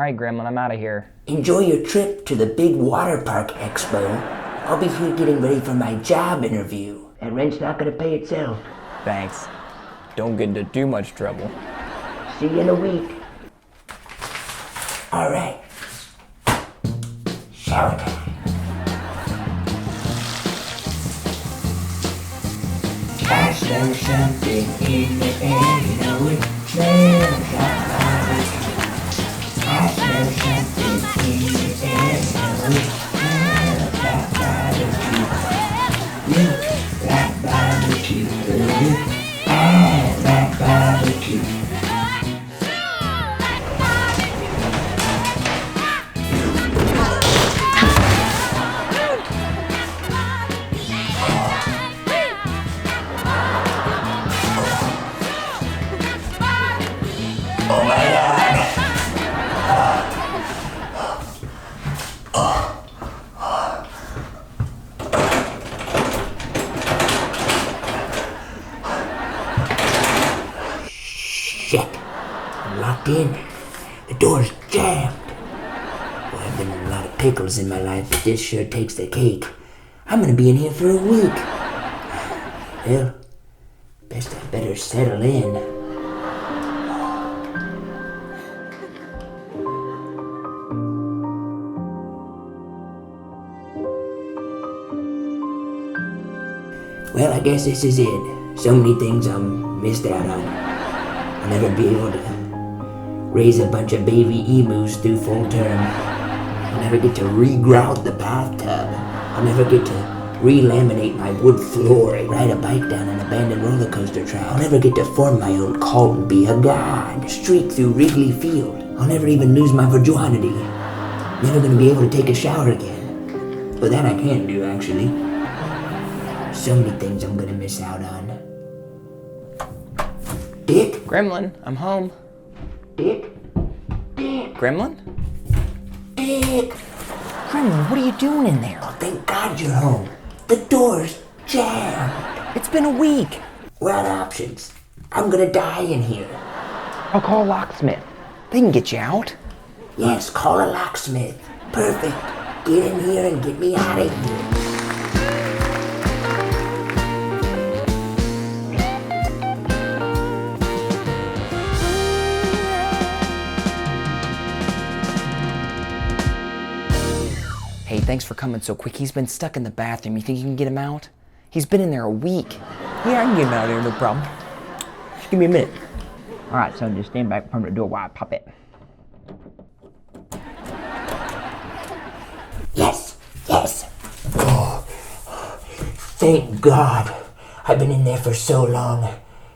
Alright, Gremlin, I'm out of here. Enjoy your trip to the big waterpark expo. I'll be here getting ready for my job interview. That rent's not gonna pay itself. Thanks. Don't get into too much trouble. See you in a week. Alright. Shower time. I smell something in the air, you know it smells like barbecue. I smell something in the air, you know it smells like barbecue. You like barbecue, I like barbecue. Oh my God. Shit. I'm locked in. The door's jammed. Well, I've been in a lot of pickles in my life, but this sure takes the cake. I'm gonna be in here for a week. Well, best I better settle in. Well, I guess this is it. So many things I'm missed out on. I'll never be able to raise a bunch of baby emus through full term. I'll never get to re-grout the bathtub. I'll never get to re-laminate my wood floor and ride a bike down an abandoned roller coaster track. I'll never get to form my own cult and be a god, streak through Wrigley Field. I'll never even lose my virginity. Never gonna be able to take a shower again. But that I can do, actually. So many things I'm gonna miss out on. Dick? Gremlin, I'm home. Dick? Dick? Gremlin? Dick? Gremlin, what are you doing in there? Oh, thank God you're home. The door's jammed. It's been a week. We're out of options. I'm gonna die in here. I'll call Locksmith. They can get you out. Yes, call a locksmith. Perfect. Get in here and get me out of here. Hey, thanks for coming so quick. He's been stuck in the bathroom. You think you can get him out? He's been in there a week. Yeah, I can get him out of here, no problem. Just give me a minute. All right, son, just stand back from the door while I pop it. Yes, yes. Oh, thank God. I've been in there for so long.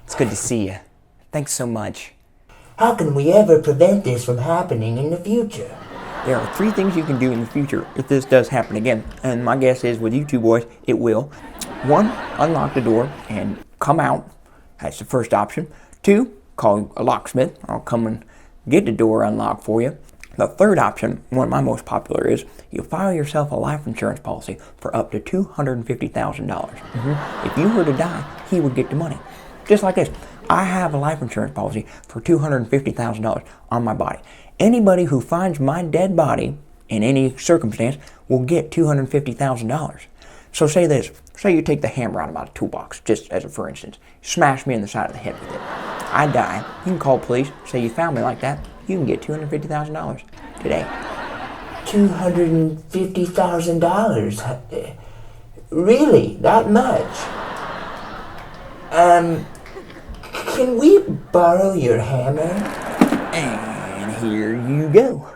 It's good to see you. Thanks so much. How can we ever prevent this from happening in the future? There are 3 things you can do in the future if this does happen again. And my guess is with you 2 boys, it will. 1, unlock the door and come out. That's the first option. 2, call a locksmith. I'll come and get the door unlocked for you. The third option, one of my most popular, is you file yourself a life insurance policy for up to $250,000. If you were to die, he would get the money. Just like this. I have a life insurance policy for $250,000 on my body. Anybody who finds my dead body in any circumstance will get $250,000. So say this, say you take the hammer out of my toolbox, just as a for instance, smash me in the side of the head with it. I die, you can call police, say you found me like that, you can get $250,000 today. $250,000? Really? That much? Can we borrow your hammer? And here you go.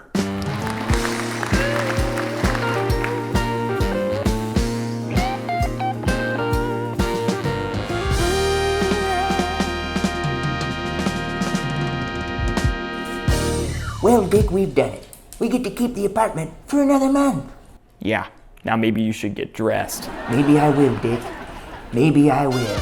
Well, Dick, we've done it. We get to keep the apartment for another month. Yeah, now maybe you should get dressed. Maybe I will, Dick. Maybe I will.